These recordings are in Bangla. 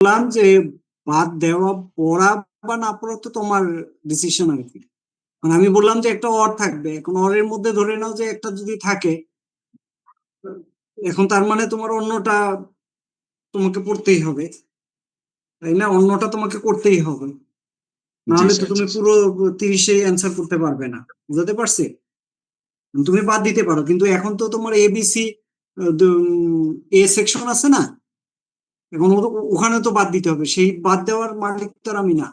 বললাম যে বাদ দেওয়া পড়া বা না পড়া তো তোমার ডিসিশন আর কি। মানে আমি বললাম যে একটা অর থাকবে, এখন অরের মধ্যে ধরে নাও যে একটা যদি থাকে, এখন তার মানে তোমার অন্যটা তোমাকে পড়তেই হবে, তাই না? অন্যটা তোমাকে করতেই হবে, জি নাহলে তো স্যার, তুমি জি স্যার। পুরো 30-এ অ্যান্সার করতে পারবে না। বুঝতে পারছি? তুমি বাদ দিতে পারো, কিন্তু এখন তো তোমার এবিসি এ সেকশন আছে না, এখন ওখানে তো বাদ দিতে হবে, সেই বাদ দেওয়ার মালিক তো আর আমি না।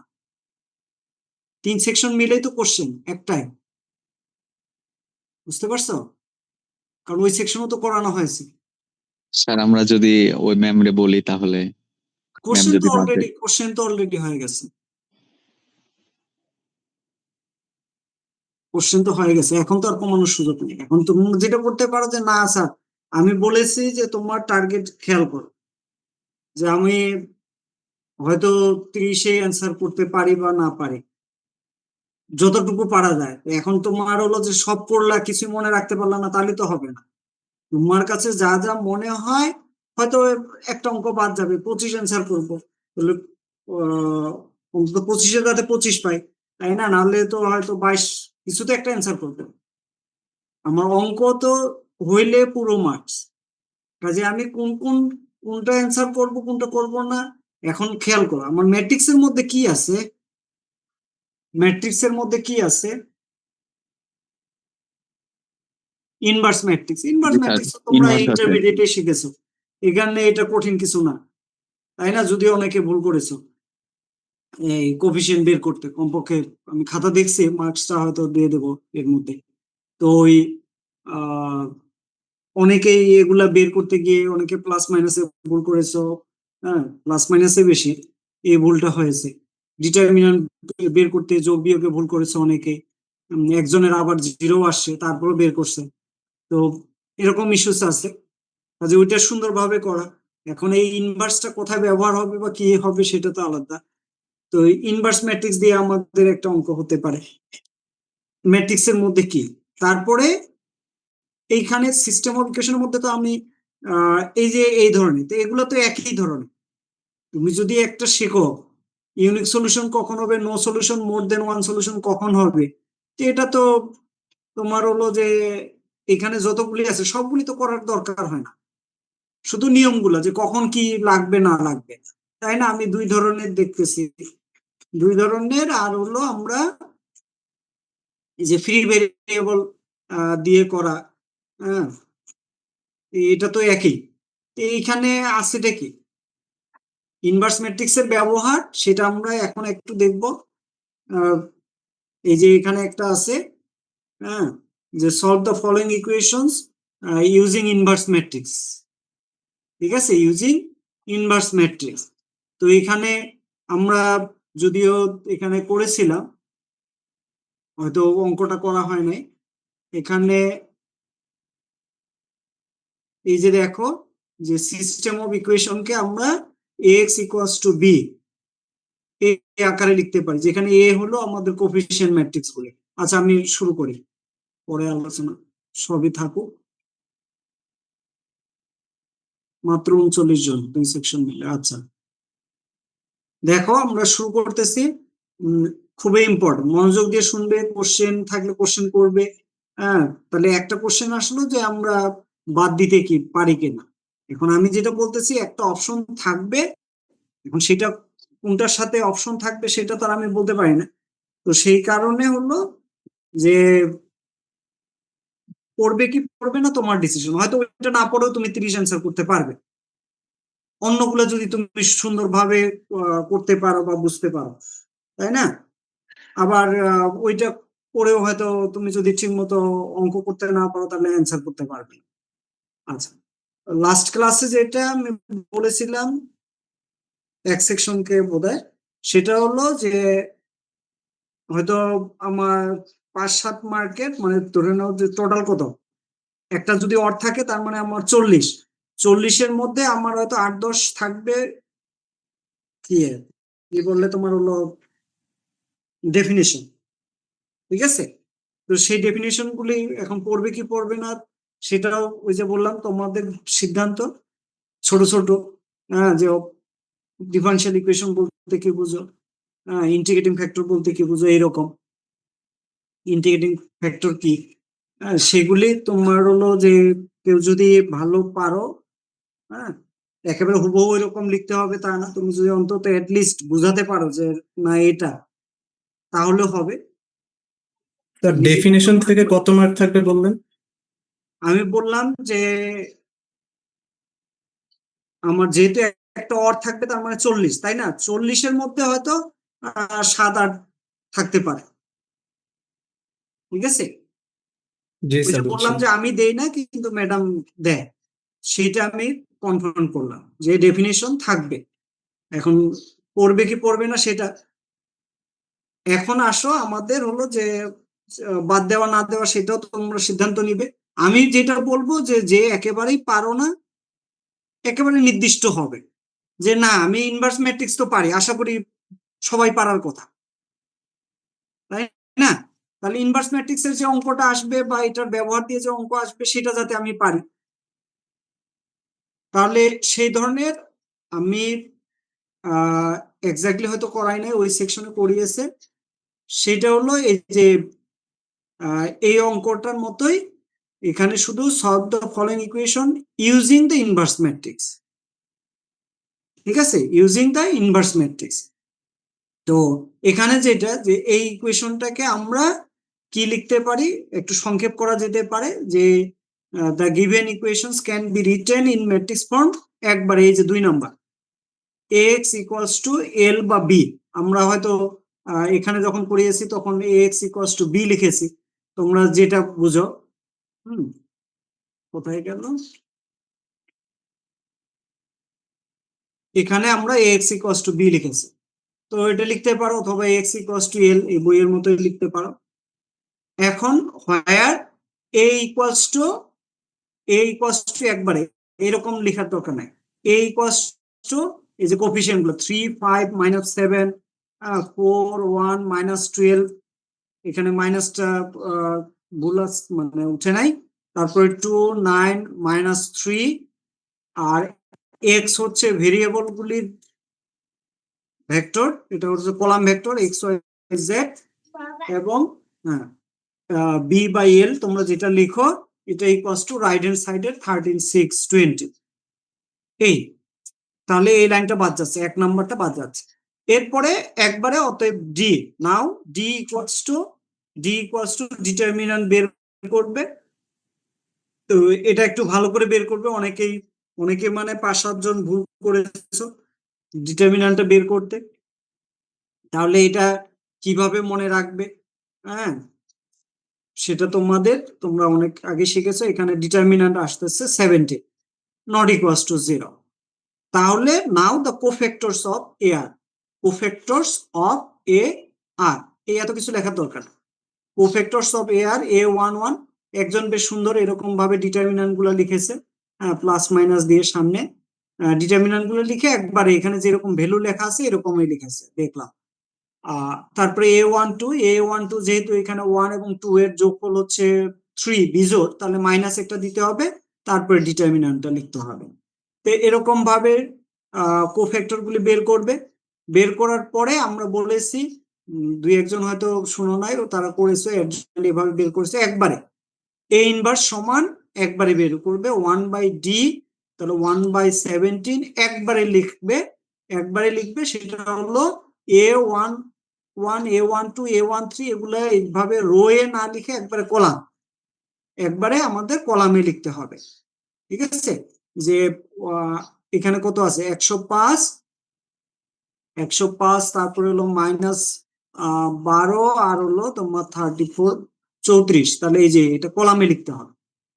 3 সেকশন মিলেই তো কোশ্চেন একটাই। বুঝতে পারছো? কারণ ওই সেকশনও তো করানো হয়েছে। স্যার আমরা যদি ওই ম্যামরে বলি তাহলে ম্যাম কোশ্চেন তো যদি বাদ অলরেডি দেয়। কোশ্চেন তো অলরেডি হয়ে গেছে। কোশ্চেন তো হয়ে গেছে, এখন তো আর কমানোর সুযোগ নেই। এখন তুমি যেটা করতে পারো যে না স্যার, আমি বলেছি যে তোমার টার্গেট খেয়াল করো, যে আমি হয়তো 30-এ অ্যান্সার করতে পারি বা না পারি, যতটুকু পারা যায়। তো এখন তোমার হলো যে সব করলা কিছু মনে রাখতে পারলা না, তাহলে তো হবে না। তোমার কাছে যা যা মনে হয়, হয়তো একটা অঙ্ক বাদ যাবে, 25 অ্যান্সার করবো, তাহলে আহ, অন্তত 25-এ যাতে 25 পাই, তাই না? নাহলে তো হয়তো 22, কিছুতে একটা অ্যান্সার করবো। আমার অঙ্ক তো হইলে পুরো মার্কস, কাজে আমি কোনটা অ্যান্সার করব কোনটা করব না, এখন খেয়াল করো আমার ম্যাট্রিক্স এর মধ্যে কি আছে। ম্যাট্রিক্স এর মধ্যে কি আছে? Inverse matrix. জি ইনভার্স স্যার, ম্যাট্রিক্স তোমরা ইনভার্স আছে। ইন্টারমিডিয়েটে শিখেছো, এখানে এটা কঠিন কিছু না, তাই না? যদিও অনেকে ভুল করেছো এই কোফিশিয়েন্ট বের করতে, কমপক্ষে আমি খাতা দেখছি, মার্কসটা হয়তো দিয়ে দেবো এর মধ্যে। তো ওই আহ, অনেকেই এগুলা বের করতে গিয়ে অনেকে প্লাস মাইনাসে ভুল করেছো। হ্যাঁ, প্লাস মাইনাসে বেশি এই ভুলটা হয়েছে। ডিটারমিন্যান্ট বের করতে যোগ বিয়োগে ভুল করেছে অনেকে। একজনের আবার জিরো আসছে তারপরও বের করছে। তো এরকম ইস্যুস আছে, কাজে ওইটা সুন্দরভাবে করা। এখন এই ইনভার্সটা কোথায় ব্যবহার হবে বা কি হবে সেটা তো আলাদা। তো ইনভার্স ম্যাট্রিক্স দিয়ে আমাদের একটা অঙ্ক হতে পারে, ম্যাট্রিক্স এর মধ্যে কি। তারপরে এইখানে সিস্টেম অফ ইকুয়েশনের মধ্যে তো আমি এই যে এই ধরনের, তো এগুলো তো একই ধরনের। তুমি যদি একটা শেখো, ইউনিক সলিউশন কখন হবে, নো সলিউশন, মোর দেন ওয়ান সলিউশন কখন হবে, তো এটা তো তোমার হলো যে এখানে যতগুলি আছে সবগুলি তো করার দরকার হয় না, শুধু নিয়মগুলো যে কখন কি লাগবে না লাগবে, তাই না? আমি দুই ধরনের দেখতেছি, দুই ধরনের। আর হলো আমরা এই যে ফ্রি ভেরিয়েবল দিয়ে করা, হ্যাঁ, এটা তো একই। তো এইখানে আছেটা কি, ইনভার্স ম্যাট্রিক্স এর ব্যবহার, সেটা আমরা এখন একটু দেখব। আহ, এই যে এখানে একটা আছে, হ্যাঁ, যে solve the following equations using inverse matrix. ঠিক আছে, ইউজিং ইনভার্স ম্যাট্রিক্স। তো এখানে আমরা যদিও এখানে করেছিলাম, হয়তো অঙ্কটা করা হয় নাই। এখানে এই যে দেখো, যে সিস্টেম অফ ইকুয়েশনকে আমরা এক্স ইকুয়ালস টু বি এই আকারে লিখতে পারি, যেখানে এ হলো আমাদের কোফিশিয়েন্ট ম্যাট্রিক্স বলে। আচ্ছা, আমি শুরু করি, পরে আলোচনা সবই থাকুক। মাত্র 39 জন 2 সেকশন মিলে। আচ্ছা, দেখো আমরা শুরু করতেছি। উম, খুবই ইম্পর্টেন্ট, মনোযোগ দিয়ে শুনবে, কোশ্চেন থাকলে কোশ্চেন করবে। হ্যাঁ, তাহলে একটা কোশ্চেন আসলো যে আমরা বাদ দিতে কি পারি কিনা। এখন আমি যেটা বলতেছি, একটা অপশন থাকবে, এখন সেটা কোনটার সাথে অপশন থাকবে সেটা তো আর আমি বলতে পারি না। তো সেই কারণে হলো যে পড়বে কি পড়বে না তোমার ডিসিশন, হয়তো ওইটা না পড়েও তুমি 30 অ্যান্সার করতে পারবে, অন্যগুলো যদি তুমি সুন্দরভাবে করতে পারো বা বুঝতে পারো, তাই না? আবার ওইটা পড়েও হয়তো তুমি যদি ঠিক মতো অঙ্ক করতে না পারো, তাহলে অ্যান্সার করতে পারবে না। আচ্ছা, লাস্ট ক্লাসে যেটা আমি বলেছিলাম এক সেকশনকে বোধহয়, সেটা হলো যে হয়তো আমার 5-7 মার্কেট, মানে ধরে নাও যে টোটাল কত, একটা যদি অর থাকে তার মানে আমার 40, 40-এর মধ্যে আমার হয়তো 8-10 থাকবে কি কি বললে তোমার হলো ডেফিনেশন। ঠিক আছে, তো সেই ডেফিনেশন গুলি এখন পড়বে কি পড়বে না, সেটাও ওই যে বললাম তোমাদের সিদ্ধান্ত। ছোট ছোট, হ্যাঁ, যে ডিফারেনশিয়াল ইকুয়েশন বলতে কি বুঝো, ইন্টিগ্রেটিং ফ্যাক্টর বলতে কি বুঝো, এরকম ইন্টিগ্রেটিং ফ্যাক্টর কি, সেগুলি তোমার হলো যে কেউ যদি ভালো পারো, হ্যাঁ, একেবারে হুবহু এরকম লিখতে হবে তা না, তুমি যদি অন্তত লিস্ট বুঝাতে পারো যে না এটা, তাহলে হবে। তার নিজে ডেফিনেশন থেকে কত মার্ক থাকবে বললেন? আমি বললাম যে আমার যেহেতু একটা অর থাকবে তার মানে 40, তাই না, 40-এর মধ্যে হয়তো 7-8 থাকতে পারে, ঠিক আছে। জি ওই যে স্যার, বললাম বুঝছি। যে আমি দেই না কিন্তু ম্যাডাম দেয়, সেটা আমি কনফার্ম করলাম যে ডেফিনেশন থাকবে। এখন পড়বে কি পড়বে না সেটা, এখন আসো আমাদের হলো যে বাদ দেওয়া না দেওয়া সেটাও তোমরা সিদ্ধান্ত নিবে। আমি যেটা বলবো যে যে একেবারেই পারো না, একেবারে নির্দিষ্ট হবে যে না আমি ইনভার্স ম্যাট্রিক্স তো পারি, আশা করি সবাই পারার কথা, তাই না, তাহলে ইনভার্স ম্যাট্রিক্সের যে অঙ্কটা আসবে বা এটার ব্যবহার দিয়ে যে অঙ্ক আসবে সেটা যাতে আমি পারি, তাহলে সেই ধরনের আমি এক্স্যাক্টলি হয়তো করাই নাই, ওই সেকশনে করিয়েছে, সেটা হলো এই যে এই অঙ্কটার মতোই, এখানে শুধু solve the following equation using the inverse matrix, ঠিক আছে, ইউজিং দ্য ইনভার্স ম্যাট্রিক্স। তো এখানে যেটা যে এই ইকুয়েশনটাকে আমরা কি লিখতে পারি, একটু সংক্ষেপ করা যেতে পারে যে the given equations can be written in matrix form, একবারে এই যে 2 নাম্বার ax ইকুয়ালস টু এল বা বি, আমরা হয়তো এখানে যখন করিয়েছি তখন ax ইকুয়ালস টু বি লিখেছি, তোমরা যেটা বুঝো। হুম, কোথায় গেল, এখানে আমরা ax ইকুয়ালস টু বি লিখেছি, তো এটা লিখতে পারো, অথবা ax ইকুয়ালস টু এল, এই বইয়ের মতোই লিখতে পারো। এখন হোয়ার এ ইকুয়ালস টু একবারে এরকম লেখার দরকার নাই, এ ইকুয়ালস টু এই যে কোফিসিয়েন্ট গুলো 3, 5, -7, 4, 1, -12, এখানে মাইনাসটা ভুল মানে উঠে নাই, তারপরে 2, 9, -3, আর এক্স হচ্ছে ভেরিয়েবল গুলির ভেক্টর, এটা হচ্ছে column vector x y z, এবং হ্যাঁ বি বাই এল তোমরা যেটা লিখো এটা ইকুয়ালস টু রাইট হ্যান্ড সাইডের 13, 6, 20, এই, তাহলে এই লাইনটা বাদ যাচ্ছে, 1 নাম্বারটা বাদ যাচ্ছে। এরপরে একবারে অতএব D, now D equals to determinant বের করবে। তো এটা একটু ভালো করে বের করবে, অনেকে মানে 5-7 জন ভুল করেছো ডিটারমিন্যান্টটা বের করতে, তাহলে এটা কিভাবে মনে রাখবে, হ্যাঁ, সেটা তোমরা অনেক আগে শিখেছো। এখানে ডিটারমিন্যান্ট আসতেছে 70 নট ইকুয়ালস টু 0, তাহলে now the cofactors of A are, cofactors of A are, এই এত কিছু লেখার দরকার না, কোফ্যাক্টরস অফ এ আর A11, একজন বেশ সুন্দর এরকম ভাবে ডিটারমিন্যান্ট গুলো লিখেছে, প্লাস মাইনাস দিয়ে সামনে ডিটারমিন্যান্ট গুলো লিখে একবারে এখানে যেরকম ভ্যালু লেখা আছে এরকমই লিখেছে দেখলাম। তারপরে A12 যেহেতু এখানে 1 এবং 2 এর যোগফল হচ্ছে 3 বিজোড়, তাহলে মাইনাস একটা দিতে হবে, তারপরে ডিটারমিন্যান্টটা লিখতে হবে। তো এরকম ভাবে কোফ্যাক্টর গুলি বের করবে, বের করার পরে আমরা বলেছি, 2-1 জন হয়তো শুনো নাই, তারা করেছে এভাবে বের করেছে, একবারে এ ইনভার্স সমান একবারে বের করবে 1/d, তাহলে 1/17 একবারে লিখবে, সেটা হলো A11, A12, A13, এগুলো এইভাবে রো এ না লিখে একবারে আমাদের কলামে লিখতে হবে, ঠিক আছে। যে এখানে কত আছে, 105, তারপরে হলো -12, আর হলো তোমার 34, 34, তাহলে এই যে এটা কলামে লিখতে হবে,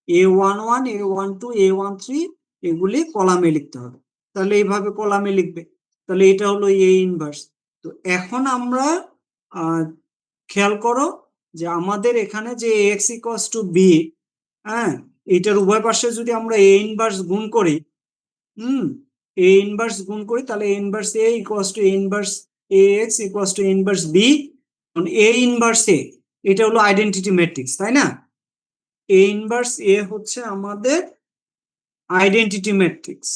A11, A12, A13, এগুলি কলামে লিখতে হবে, তাহলে এইভাবে কলামে লিখবে, তাহলে এটা হলো এ ইনভার্স। তো এখন আমরা খেয়াল করো যে আমাদের এখানে যে এক্স ইকুয়ালস টু বি, হ্যাঁ, এইটার উভয় পাশে যদি আমরা এ ইনভার্স গুণ করি, এ ইনভার্স গুণ করি, তাহলে A inverse A equals to A inverse A X equals to A inverse B, A inverse A এটা হলো আইডেন্টিটি ম্যাট্রিক্স, তাই না, এ ইনভার্স এ হচ্ছে আমাদের আইডেন্টিটি ম্যাট্রিক্স।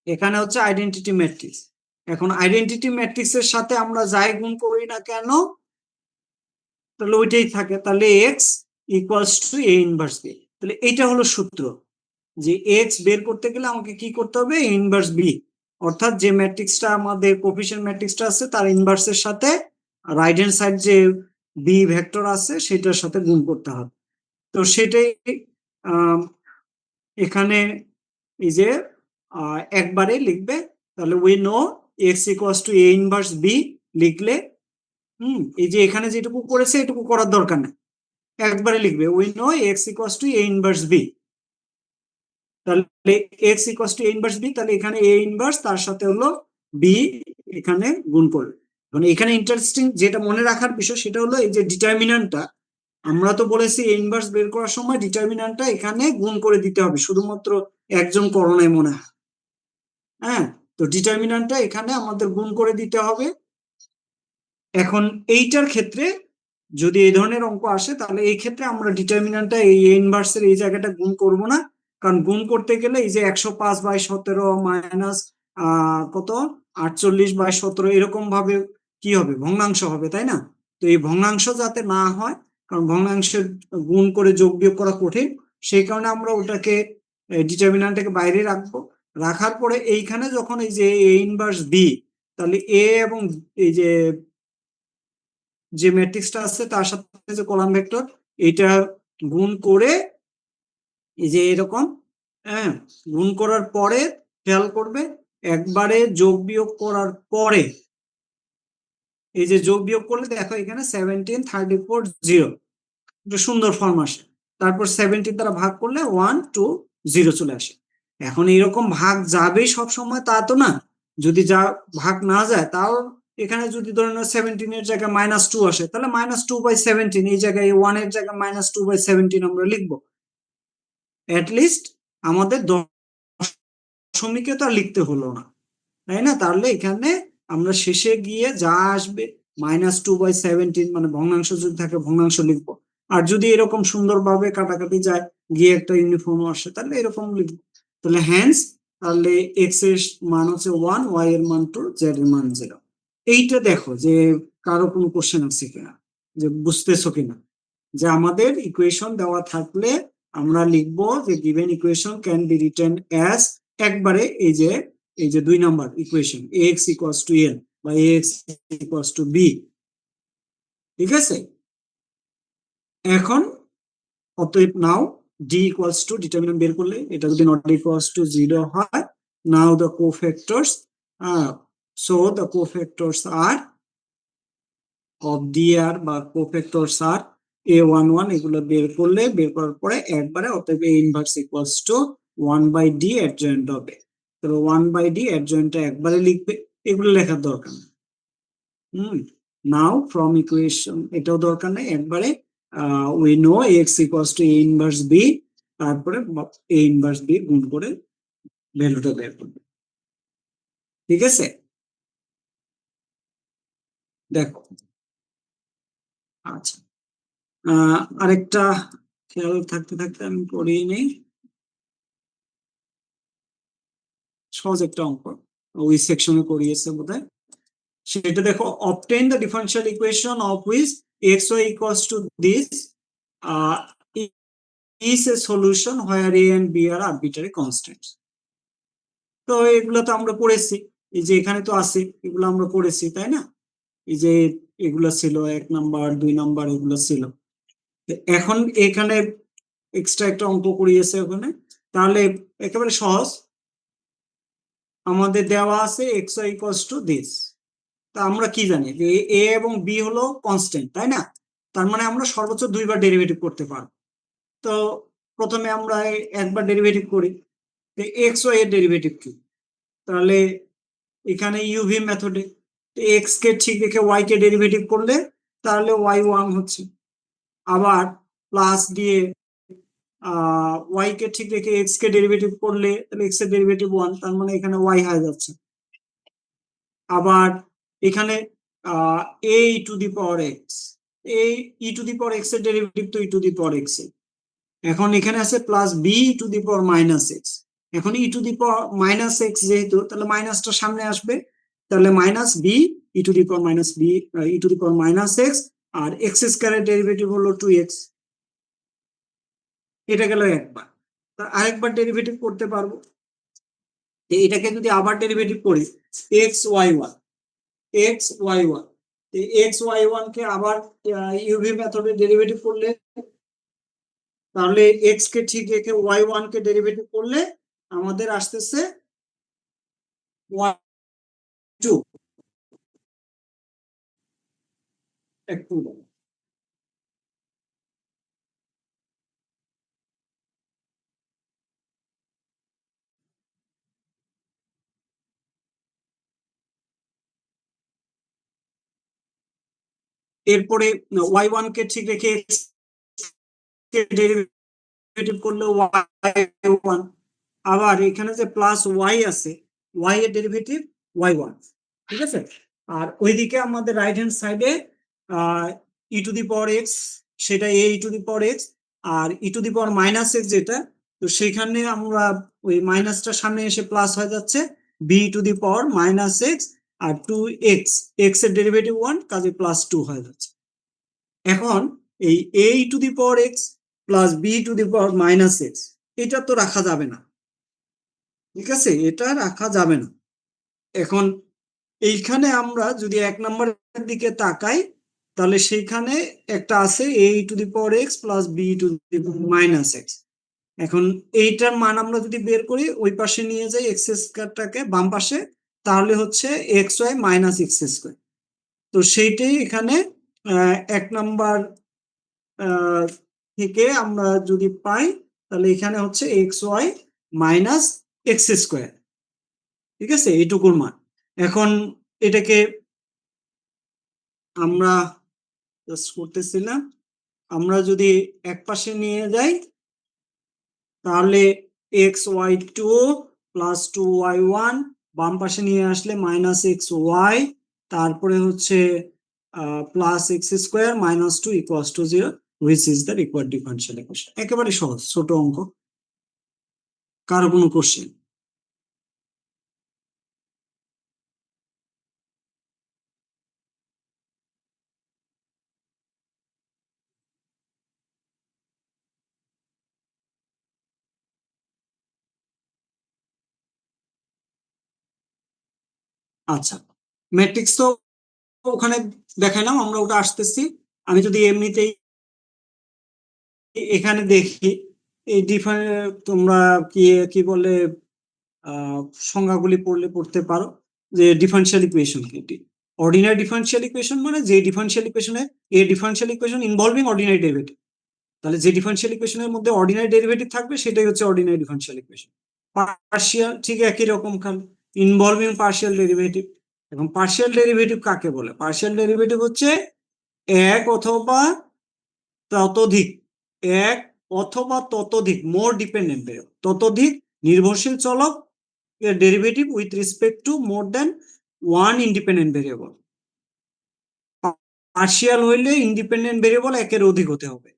এখানে হচ্ছে আইডেন্টিটি ম্যাট্রিক্স। এখন আইডেন্টিটি ম্যাট্রিক্সের সাথে আমরা যাই গুণ করি না কেন তাহলে ওইটাই থাকে, তাহলে x equals to A inverse B. তাহলে এইটা হলো সূত্র যে এক্স বের করতে গেলে আমাকে কি করতে হবে, ইনভার্স বি, অর্থাৎ যে ম্যাট্রিক্সটা আমাদের কোফিশিয়েন্ট ম্যাট্রিক্সটা আছে তার ইনভার্সের সাথে রাইট হ্যান্ড সাইড যে বি ভেক্টর আছে সেটার সাথে গুণ করতে হবে। তো সেটাই এখানে এই যে একবারে লিখবে, তাহলে we know x equals to A inverse b লিখলে এই যে এখানে যেটুকু করেছে এটুকু করার দরকার নেই, একবারে লিখবে we know x equals to A inverse B. তাহলে x equals to A inverse B, তাহলে এখানে এ ইনভার্স তার সাথে হলো বি এখানে গুণ করবে। মানে এখানে ইন্টারেস্টিং যেটা মনে রাখার বিষয় সেটা হলো এই যে ডিটারমিন্যান্টটা, আমরা তো বলেছি এ ইনভার্স বের করার সময় ডিটারমিন্যান্টটা এখানে গুণ করে দিতে হবে, শুধুমাত্র একজন করোনায় মনে হয়। হ্যাঁ, তো ডিটারমিন্যান্টটা এখানে আমাদের গুণ করে দিতে হবে। এখন এইটার ক্ষেত্রে যদি এই ধরনের অঙ্ক আসে তাহলে এই ক্ষেত্রে আমরা ডিটারমিন্যান্টটা এই ইনভার্সের এই জায়গাটা গুণ করব না, কারণ গুণ করতে গেলে এই যে 105/17 মাইনাস কত 48/17 এরকম ভাবে কি হবে, ভগ্নাংশ হবে, তাই না? তো এই ভগ্নাংশ যাতে না হয়, কারণ ভগ্নাংশের গুণ করে যোগ বিয়োগ করা কঠিন, সেই কারণে আমরা ওটাকে ডিটারমিন্যান্টটাকে বাইরে রাখবো। রাখার পরে এইখানে যখন এই যে এ ইনভার্স বি, তাহলে এ এবং এই যে ম্যাট্রিক্সটা আছে তার সাথে যে কলাম ভেক্টর এটা গুণ করে এই যে এরকম, হ্যাঁ, গুণ করার পরে খেয়াল করবে একবারে যোগ বিয়োগ করার পরে এই যে যোগ বিয়োগ করলে দেখো এখানে 1734 একটা সুন্দর ফর্ম আসে, তারপর 17 দ্বারা ভাগ করলে 120 চলে আসে। এখন এরকম ভাগ যাবে সব সময় তা তো না, যদি যা ভাগ না যায় তাও এখানে যদি ধরে নাও 17 এর জায়গায় -2 আসে তাহলে -2/17 এই জায়গায় 1 এর জায়গায় -2/17 আমরা লিখবো। লিস্ট আমাদের দশমিকে তো আর লিখতে হলো না, তাই না? তাহলে এখানে আমরা শেষে গিয়ে যা আসবে -2/17 মানে ভগ্নাংশ যদি থাকে ভগ্নাংশ লিখবো, আর যদি এরকম সুন্দরভাবে কাটাকাটি যায় গিয়ে একটা ইউনিফর্ম আসে তাহলে এরকম লিখবো। তাহলে হ্যান্স তাহলে এক্স এর মান হচ্ছে 1, ওয়াই এর মান 2, জেড এর মান 0। এইটা দেখো যে কারো কোনো কোশ্চেন আছে কিনা, যে বুঝতেছো কিনা, যে আমাদের ইকুয়েশন দেওয়া থাকলে আমরা লিখবো যে given equation can be written as একবারে এই যে 2 number equation ax equals to n বা ax ইকুয়ালস টু b, ঠিক আছে? এখন অতএব now d equals to determinant বের করলে এটা যদি নট ইকুয়ালস টু 0 হয়, now the cofactors so the cofactors are of D are বা কোফ্যাক্টরস আর a11 এগুলো বের করলে বের করার পরে একবারে অতএব a inverse equals to 1/d adjoint হবে। তো 1/d অ্যাডজয়েন্টটা একবারে লিখবে, এগুলো লেখার দরকার নেই। নাও ফ্রম ইকুয়েশন এটাও দরকার নেই, একবারে we know x equals to A inverse b, তারপরে এ ইনভার্স বি গুণ করে ভ্যালুটা বের করবে, ঠিক আছে? দেখো আচ্ছা, আরেকটা খেয়াল থাকতে থাকতে আমি করিয়ে নেই, সহজ একটা অঙ্ক ওই সেকশনে করিয়েছে বোধহয়, সেটা দেখো obtain the differential equation of which xy equals to this is a solution where a and b are arbitrary constants। তো এগুলো তো আমরা পড়েছি, এই যে এখানে তো আছে, এগুলো আমরা পড়েছি তাই না? এই যে এগুলো ছিল 1 নাম্বার 2 নাম্বার এগুলো ছিল। এখন এখানে এক্সট্রা একটা অঙ্ক করিয়েছে ওখানে, তাহলে একেবারে সহজ, আমাদের দেওয়া আছে xy equals to this, তা আমরা কি জানি যে এ এবং বি হলো কনস্ট্যান্ট, তাই না? তার মানে আমরা সর্বোচ্চ 2বার ডেরিভেটিভ করতে পারবো। তো প্রথমে আমরা একবার ডেরিভেটিভ করি, এক্স ওয়াই এর ডেরিভেটিভ কি, তাহলে এখানে ইউভি মেথডে এক্স কে ঠিক রেখে ওয়াই কে ডেরিভেটিভ করলে তাহলে ওয়াই 1 হচ্ছে, আবার প্লাস দিয়ে ওয়াই কে ঠিক রেখে এক্স কে ডেরিভেটিভ করলে তাহলে এক্স এর ডেরিভেটিভ 1, তার মানে এখানে ওয়াই হয়ে যাচ্ছে। আবার এখানে এ টু দি পাওয়ার এক্স, এই e to the power x এর ডেরিভেটিভ তো e to the power x. এখন এখানে আছে plus b to the power minus x, এখন e to the power minus x যেহেতু, তাহলে মাইনাসটা সামনে আসবে, তাহলে minus b e to the power minus b e to the power minus x, আর এক্স স্কয়ারের ডেরিভেটিভ হলো 2x। এটা গেল একবার। আরেকবার ডেরিভেটিভ করতে পারবো, এটাকে যদি আবার ডেরিভেটিভ করি x y one, x y one, x y one কে আবার ইউভি মেথডে ডেরিভেটিভ করলে, তাহলে এক্স কে ঠিক রেখে ওয়াই ওয়ান কে ডেরিভেটিভ করলে আমাদের আসতেছে ওয়াই টু। একটু এরপরে ওয়াই ওয়ান কে ঠিক রেখে এক্স কে ডেরিভেটিভ করলে ওয়াই ওয়ান, আবার এখানে যে প্লাস ওয়াই আছে, ওয়াই এর ডেরিভেটিভ ওয়াই ওয়ান, ঠিক আছে। আর ওইদিকে আমাদের রাইট হ্যান্ড সাইডে ই টু দি পাওয়ার এক্স, সেটা a e to the power x, আর e to the power minus x যেটা, তো সেখানে আমরা ওই মাইনাসটা সামনে এসে প্লাস হয়ে যাচ্ছে, b to the power minus x আর 2x, এক্স এর ডেরিভেটিভ 1, কাজে প্লাস 2 হয়ে যাচ্ছে। এখন এই a to the power x plus b to the power minus x, এটা তো রাখা যাবে না, ঠিক আছে, এটা রাখা যাবে না। এখন এইখানে আমরা যদি 1 নম্বরের দিকে তাকাই, তাহলে সেইখানে একটা আছে a to the power x plus b to the minus x. এখন এইটার মান আমরা যদি বের করি, ওই পাশে নিয়ে যাই এক্স স্কয়ারটাকে বাম পাশে, তাহলে হচ্ছে x y minus x square. তো সেইটাই এখানে 1 নাম্বার থেকে আমরা যদি পাই, তাহলে এখানে হচ্ছে x y minus x square, ঠিক আছে, এইটুকুর মান। এখন এটাকে আমরা করতেছিলাম, আমরা যদি এক পাশে নিয়ে যাই, তাহলে x Y two plus 2y1, বাম পাশে নিয়ে আসলে মাইনাস এক্স ওয়াই, তারপরে হচ্ছে plus x square minus 2 equals to 0, which is the required differential equation. একেবারে সহজ, ছোট অঙ্ক। কারো কোনো কোশ্চেন? আচ্ছা, ম্যাট্রিক্স তো ওখানে দেখাইলাম, আমরা ওটা আসতেছি। আমি যদি এমনিতেই এখানে দেখি, এই তোমরা কি কি বলে সংজ্ঞাগুলি পড়তে পারো, যে ডিফারেন্সিয়াল ইকুয়েশন কি। অর্ডিনারি ডিফারেন্সিয়াল ইকুয়েশন মানে যে ডিফারেন্সিয়াল ইকুয়েশনে a differential equation involving ordinary derivative, তাহলে যে ডিফারেন্সিয়াল ইকুয়েশনের মধ্যে অর্ডিনারি ডেরিভেটিভ থাকবে সেটাই হচ্ছে অর্ডিনারি ডিফারেন্সিয়াল ইকুয়েশন। পার্শিয়াল ঠিক একই রকম, খালি ইনভলভিং পার্শিয়াল ডেরিভেটিভ। এবং পার্শিয়াল ডেরিভেটিভ কাকে বলে? পার্শিয়াল ডেরিভেটিভ হচ্ছে এক অথবা ততোধিক, এক অথবা ততোধিক মোর ডিপেন্ডেন্ট ভেরিয়েবল, ততোধিক নির্ভরশীল চলক এর derivative with respect to more than one independent variable. Partial হইলে ইন্ডিপেন্ডেন্ট ভেরিয়েবল একের অধিক হতে হবে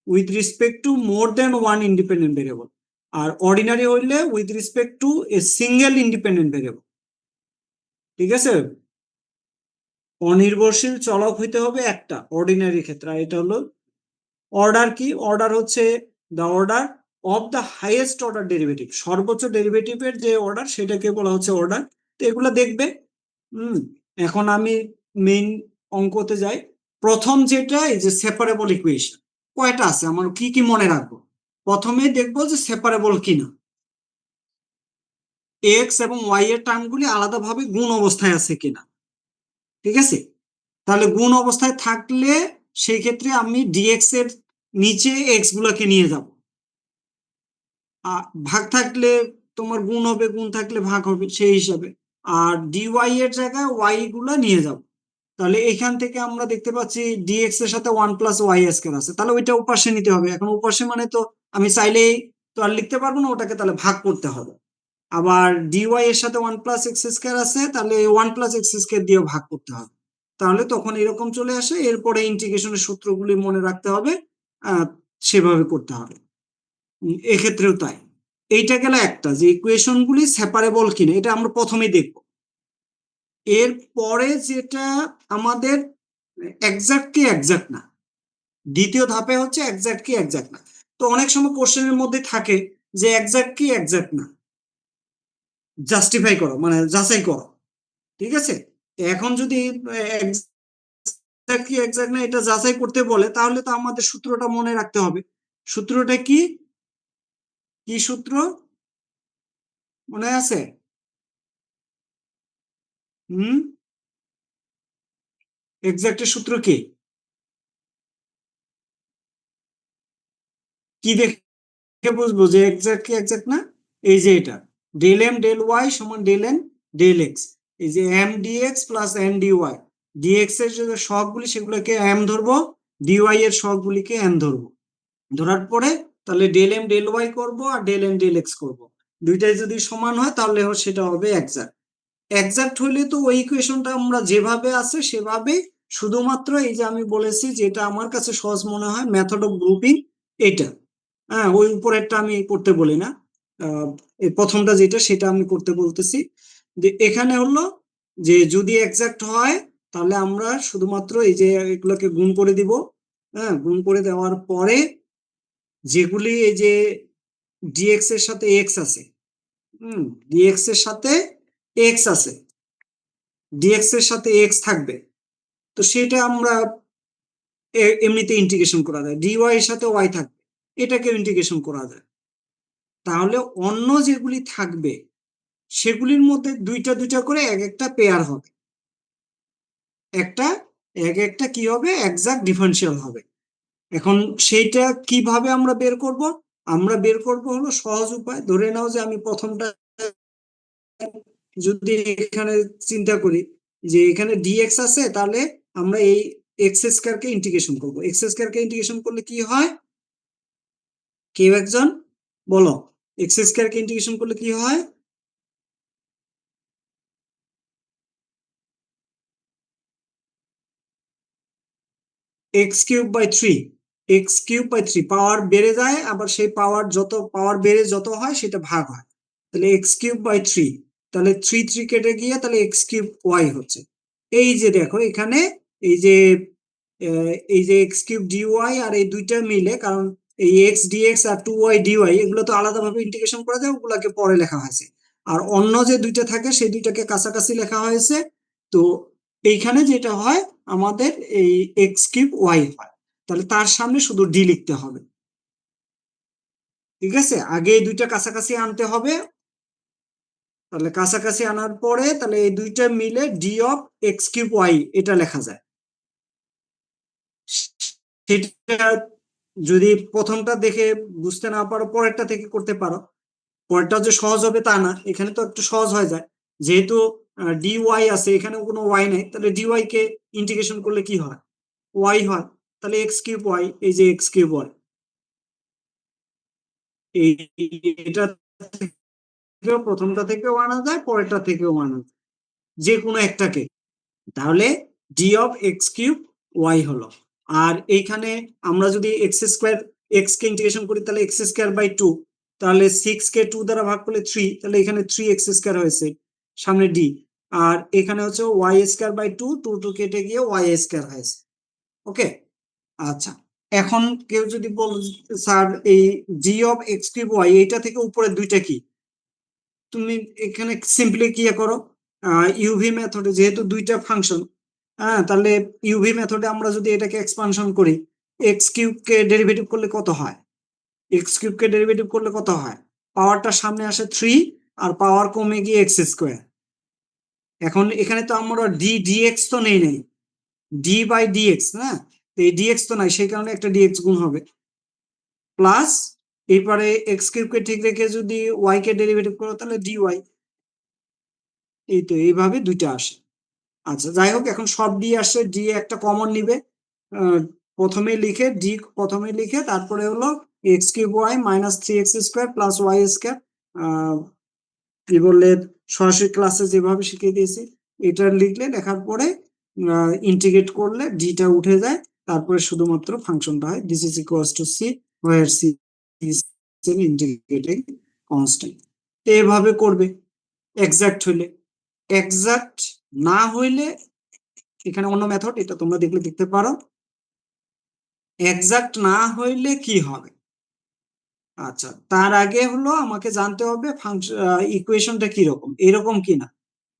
with respect to more than one independent variable, আর অর্ডিনারি হইলে with respect to a single independent variable, ঠিক আছে। অনির্ভরশীল চলক হইতে হবে একটা অর্ডিনারি ক্ষেত্রে। এটা হলো অর্ডার। কি অর্ডার? হচ্ছে the order of the highest order derivative, সর্বোচ্চ ডেরিভেটিভের যে অর্ডার সেটাকে বলা হচ্ছে অর্ডার। তো এগুলো দেখবে। এখন আমি মেইন অঙ্কতে যাই। প্রথম যেটা, এই যে সেপারেবল ইকুয়েশন কয়টা আছে আমার কি কি মনে রাখবো? প্রথমে দেখবো যে সেপারেবল কিনা, এক্স এবং ওয়াই এর টার্মগুলি আলাদাভাবে গুণ অবস্থায় আছে কিনা, ঠিক আছে। তাহলে গুণ অবস্থায় থাকলে সেই ক্ষেত্রে আমি ডিএক্স এর নিচে এক্স গুলাকে নিয়ে যাব, ভাগ থাকলে তোমার গুণ হবে, গুণ থাকলে ভাগ হবে সেই হিসাবে, আর ডিওয়াই এর জায়গায় ওয়াই গুলা নিয়ে যাব। তাহলে এখান থেকে আমরা দেখতে পাচ্ছি ডিএক্স এর সাথে 1 প্লাস ওয়াই স্কয়ার আছে, তাহলে ওইটা উপাশে নিতে হবে। এখন উপাশে মানে তো আমি চাইলেই তো আর লিখতে পারবো না, ওটাকে তাহলে ভাগ করতে হবে। আবার ডিওয়াই এর সাথে 1 প্লাস এক্স স্কয়ার আছে, তাহলে 1 প্লাস এক্স স্কয়ার দিয়েও ভাগ করতে হবে। তাহলে তখন এরকম চলে আসে। এরপরে ইন্টিগ্রেশনের সূত্রগুলি মনে রাখতে হবে, সেভাবে করতে হবে। এক্ষেত্রেও তাই। এইটা গেল একটা, যে ইকুয়েশন গুলি সেপারেবল কিনা এটা আমরা প্রথমেই দেখব। এর পরে যেটা আমাদের এক্সাক্ট কি এক্সাক্ট না, দ্বিতীয় ধাপে হচ্ছে এক্সাক্ট কি এক্সাক্ট না। তো অনেক সময় কোশ্চেনের মধ্যে থাকে যে এক্সাক্ট কি এক্সাক্ট না, জাস্টিফাই করো মানে যাচাই করো, ঠিক আছে। এখন যদি এক্সাক্ট কি এক্সাক্ট না এটা যাচাই করতে বলে, তাহলে তো আমাদের সূত্রটা মনে রাখতে হবে। সূত্রটা কি, কি সূত্র মনে আছে? হুম, এক্সাক্টের সূত্র কি, কি দেখে বুঝবো যে এক্সাক্ট কি এক্সাক্ট না? এই যে এটা ডেল এম ডেল ওয়াই সমান ডেল এন ডেল এক্স, এই যে m dx plus n dy, dx এর যে সহগগুলি সেগুলোকে এম ধরবো, ডিওয়াই এর সহগগুলিকে এন ধরবো। ধরার পরে তাহলে ডেল এম ডেল ওয়াই করবো আর ডেল এন ডেল এক্স করবো, দুইটাই যদি সমান হয় তাহলে সেটা হবে এক্সাক্ট। এক্সাক্ট হইলে তো ওই ইকুয়েশনটা আমরা যেভাবে আছে সেভাবে, শুধুমাত্র এই যে আমি বলেছি যেটা আমার কাছে সহজ মনে হয় মেথড অফ গ্রুপিং, এটা হ্যাঁ ওই উপরেরটা আমি করতে বলি না, এই প্রথমটা যেটা সেটা আমি করতে বলতেছি। যে এখানে হলো যে যদি এক্সাক্ট হয় তাহলে আমরা শুধুমাত্র এই যে এগুলোকে গুণ করে দিব, হ্যাঁ গুণ করে দেওয়ার পরে যেগুলি এই যে ডিএক্স এর সাথে এক্স আছে, ডিএক্স এর সাথে এক্স আছে, ডিএক্স এর সাথে এক্স থাকবে, তো সেটা আমরা এমনিতে ইন্টিগ্রেশন করা যায়, ডিওয়াই এর সাথে ওয়াই থাকবে, এটাকে ইন্টিগ্রেশন করা যায়। তাহলে অন্য যেগুলি থাকবে সেগুলির মধ্যে দুইটা দুইটা করে এক একটা পেয়ার হবে, একটা এক একটা কি হবে এক্সাক্ট ডিফারেন্সিয়াল হবে। এখন সেইটা কিভাবে আমরা বের করব? আমরা বের করব হলো সহজ উপায়, ধরে নাও যে আমি প্রথমটা যদি এখানে চিন্তা করি যে এখানে ডিএক্স আছে, তাহলে আমরা এই এক্স স্কয়ার কে ইন্টিগ্রেশন করব। এক্স স্কয়ার কে ইন্টিগ্রেশন করলে কি হয়, কেউ একজন বলো, এক্স স্কয়ার কে ইন্টিগ্রেশন করলে কি হয়? X cube by three, x cube by three power বেড়ে যায়, আবার সেই পাওয়ার যত পাওয়ার বেড়ে যত হয় সেটা ভাগ হয়, তাহলে এক্স কিউব বাই থ্রি, তাহলে থ্রি থ্রি কেটে গিয়ে তাহলে এক্স কিউব ওয়াই হচ্ছে। এই যে দেখো এখানে এই যে এই যে এক্স কিউব ডিওয়াই আর এই দুইটা মিলে, কারণ এই এক্স ডিএক্স আর টু ওয়াই ডিওয়াই এগুলো তো আলাদাভাবে ইন্টিগ্রেশন করা যায়, ওগুলাকে পরে লেখা হয়েছে। আর অন্য যে দুইটা থাকে সেই দুইটাকে কাছাকাছি লেখা হয়েছে। তো এইখানে যেটা হয় আমাদের এই এক্স কিউব ওয়াই হয়, তাহলে তার সামনে শুধু ডি লিখতে হবে, ঠিক আছে। আগে এই দুইটা কাছাকাছি আনতে হবে, তাহলে কাছাকাছি আনার পরে তাহলে এই দুইটা মিলে d of x cube y এটা লেখা যায়। সেটা যদি প্রথমটা দেখে বুঝতে না পারো পরেরটা থেকে করতে পারো, পরেরটা যে সহজ হবে তা না, এখানে তো একটু সহজ হয়ে যায়, যেহেতু ডি ওয়াই আছে এখানে কোনো ওয়াই নাই, তাহলে ডিওয়াই কে ইন্টিগ্রেশন করলে কি হয়, ওয়াই হয়, তাহলে এক্স কিউব ওয়াই, এই যে এক্স কিউব ওয়াই, এই এটা থেকেও প্রথমটা থেকেও আনা যায় পরেরটা থেকেও আনা যায়, যে কোনো একটাকে। তাহলে d of x cube y হলো। আর এইখানে আমরা যদি এক্স স্কোয়ার এক্স কে ইন্টিগ্রেশন করি তাহলে এক্স স্কোয়ার বাই টু, তাহলে সিক্স কে টু দ্বারা ভাগ করলে থ্রি, তাহলে এখানে থ্রি এক্স স্কোয়ার হয়েছে সামনে ডি, আর এখানে হচ্ছে y square by two, two two কেটে গিয়ে ওয়াই স্কোয়ার হয়েছে। ওকে, আচ্ছা। এখন কেউ যদি বল স্যার এই জি অফ এক্স কিউব ওয়াই এইটা থেকে উপরে দুইটা কি, তুমি এখানে সিম্পলি কি করো, ইউভি মেথডে যেহেতু দুইটা ফাংশন, হ্যাঁ তাহলে ইউভি মেথডে আমরা যদি এটাকে এক্সপানশন করি, এক্স কিউব কে ডেরিভেটিভ করলে কত হয়, এক্স কিউব কে ডেরিভেটিভ করলে কত হয়, পাওয়ারটা সামনে আসে থ্রি আর পাওয়ার কমে গিয়ে এক্স স্কোয়ার। এখন এখানে তো আমরা ডি ডিএক্স তো নেই নাই, ডি বাই ডিএক্স না, তো এই ডিএক্স তো নাই, সেই কারণে একটা ডিএক্স গুণ হবে, প্লাস এরপরে এক্স কিউব কে ঠিক রেখে যদি ওয়াই কে ডেরিভেটিভ করো তাহলে ডি ওয়াই। এই তো এইভাবে দুইটা আসে। আচ্ছা যাই হোক, এখন সব ডি আসছে, ডি একটা কমন নিবে, প্রথমে লিখে ডি প্রথমে লিখে তারপরে হলো x cube y minus three x square plus y square, কি বললে সরাসরি ক্লাসে যেভাবে শিখিয়ে দিয়েছি এটা লিখলে, লেখার পরে ইন্টিগ্রেট করলে ডিটা উঠে যায়, তারপরে শুধুমাত্র ফাংশনটা হয় this is equals to c where c is integrating constant. তো এভাবে করবে এক্সাক্ট হইলে। এক্সাক্ট না হইলে এখানে অন্য মেথড, এটা তোমরা দেখলে দেখতে পারো। এক্সাক্ট না হইলে কি হবে? আচ্ছা, তার আগে হলো আমাকে জানতে হবে ফাংশন ইকুয়েশনটা কিরকম, এরকম কিনা,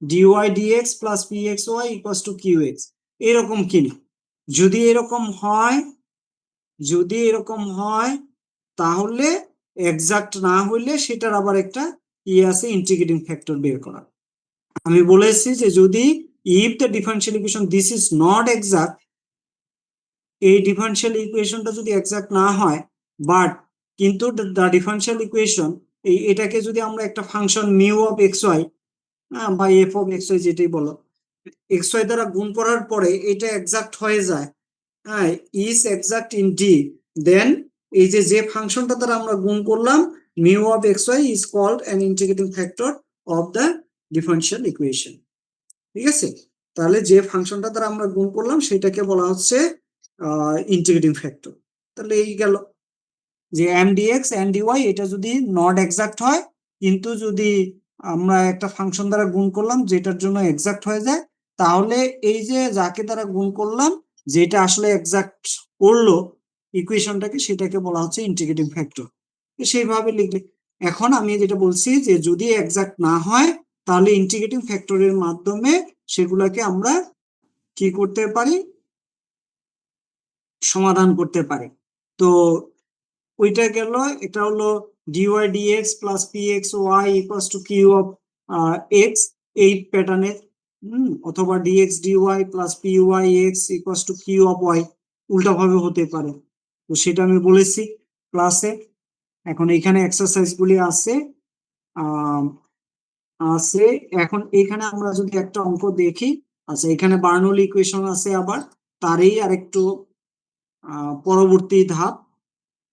dy dx plus pxy equals to qx, এরকম কিনা। যদি এরকম হয়, যদি এরকম হয় তাহলে এক্সাক্ট না হইলে সেটার আবার একটা আছে ইন্টিগ্রেটিং ফ্যাক্টর বের করা। আমি বলেছি যে যদি if the differential equation this is not exact, এই ডিফারেনশিয়াল ইকুয়েশনটা যদি এক্সাক্ট না হয়, বাট কিন্তু দ্য ডিফারেনশিয়াল ইকুয়েশন এটাকে যদি আমরা একটা function mu of x y বা এফ অফ এক্স ওয়াই যেটাই বলো, এক্স ওয়াই দ্বারা গুণ করার পরে এটা এক্সাক্ট হয়ে যায়, হ্যাঁ, is exact in d, then এই যে ফাংশনটা দ্বারা আমরা গুণ করলাম mu of x y is called an integrating factor of the differential equation. ঠিক আছে, তাহলে যে ফাংশনটা দ্বারা আমরা গুণ করলাম সেটাকে বলা হচ্ছে ইন্টিগ্রেটিং ফ্যাক্টর। তাহলে এই গেল যে এম ডিএক্স এন ডিওয়াই, এটা যদি নট এক্সাক্ট হয়, কিন্তু যদি আমরা একটা ফাংশন দ্বারা গুণ করলাম যেটার জন্য এক্সাক্ট হয়ে যায়, তাহলে এই যে যাকে দ্বারা গুণ করলাম যেটা আসলে এক্সাক্ট করলো ইকুয়েশনটাকে, সেটাকে বলা হচ্ছে ইন্টিগ্রেটিং ফ্যাক্টর। সেইভাবে লিখলে। এখন আমি যেটা বলছি যে যদি এক্সাক্ট না হয় তাহলে ইন্টিগ্রেটিং ফ্যাক্টরের মাধ্যমে সেগুলাকে আমরা কি করতে পারি, সমাধান করতে পারি। তো ওইটা গেল, এটা হলো dy dx plus px y equals to q of x, এই প্যাটার্নের, অথবা dx dy plus py x equals to q of y, উল্টা ভাবে হতে পারে। তো সেটা আমি বলেছি ক্লাসে। এখন এখানে এক্সারসাইজ গুলি আছে আছে এখন এখানে আমরা যদি একটা অঙ্ক দেখি, আচ্ছা এখানে বার্নৌলি ইকুয়েশন আছে, আবার তারই আরেকটু পরবর্তী ধাপ,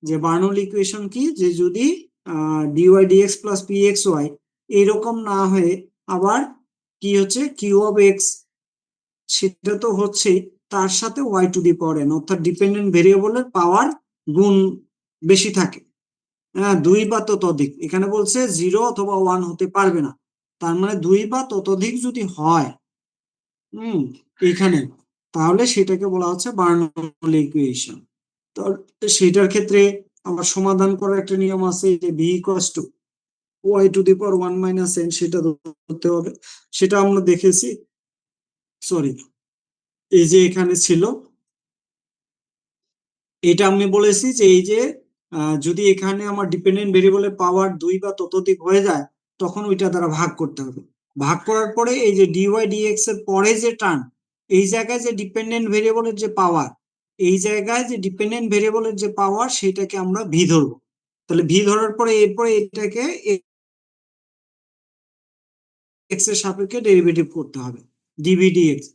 যে বার্নৌলি ইকুয়েশন কি, যে যদি dy dx প্লাস pxy এইরকম না হয়ে আবার কি হচ্ছে q অফ x, সেটা তো হচ্ছে তার সাথে y to the power n, অর্থাৎ ডিপেন্ডেন্ট ভেরিয়েবলের পাওয়ার গুণ বেশি থাকে, হ্যাঁ, 2 বা ততোধিক। এখানে বলছে 0 অথবা 1 হতে পারবে না, তার মানে 2 বা ততোধিক যদি হয় এখানে, তাহলে সেটাকে বলা হচ্ছে বার্নৌলি ইকুয়েশন। তো সেটার ক্ষেত্রে আমার সমাধান করার একটা নিয়ম আছে যে v equals to y to the power 1 minus n, সেটা ধরতে হবে। সেটা আমরা দেখেছি, সরি, এই যে এখানে ছিল, এটা আমি বলেছি যে এই যে যদি এখানে আমার ডিপেন্ডেন্ট ভেরিয়েবলের পাওয়ার 2 বা ততোধিক হয়ে যায়, তখন ওইটা দ্বারা ভাগ করতে হবে। ভাগ করার পরে এই যে ডিওয়াই ডিএক্স এর পরে যে টার্ম, এই জায়গায় যে ডিপেন্ডেন্ট ভেরিয়েবলের যে পাওয়ার, এই জায়গায় যে ডিপেন্ডেন্ট ভেরিয়েবলের যে পাওয়ার সেটাকে আমরা ভি ধরবো। তাহলে ভি ধরার পরে এরপরে এটাকে এক্স এর সাপেক্ষে ডেরিভেটিভ করতে হবে, dv dx.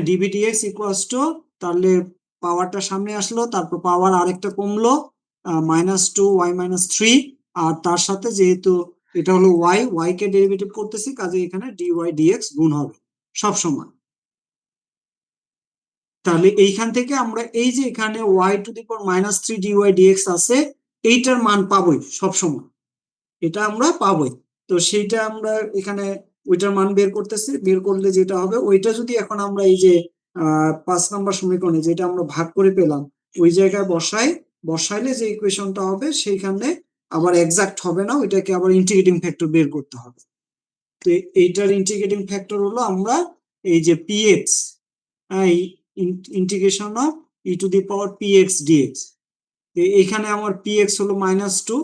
Dv dx equals to, তাহলে পাওয়ারটা সামনে আসলো, তারপর পাওয়ার আরেকটা কমলো -2y-3, আর তার সাথে যেহেতু এটা হলো y কে ডেরিভেটিভ করতেছি, কাজে এখানে ডিওয়াই ডিএক্স গুণ হবে সব সময়। তাহলে এইখান থেকে আমরা এই যে এখানে y to the power -3 dy dx আছে, এইটার মান পাবোই সব সময়, এটা আমরা পাবোই। তো সেইটা আমরা এখানে ওইটার মান বের করতেছি, বের করলে যেটা হবে ওইটা যদি এখন আমরা এই যে 5 নম্বর সমীকরণে যেটা আমরা ভাগ করে পেলাম ওই জায়গায় বসাইলে যে ইকুয়েশনটা হবে সেইখানে আবার এক্সাক্ট হবে না, ওইটাকে আবার ইন্টিগ্রেটিং ফ্যাক্টর বের করতে হবে। তো এইটার ইন্টিগ্রেটিং ফ্যাক্টর হলো আমরা এই যে px, integration of e to the power px dx, এখানে আমার পিএক্স হলো -2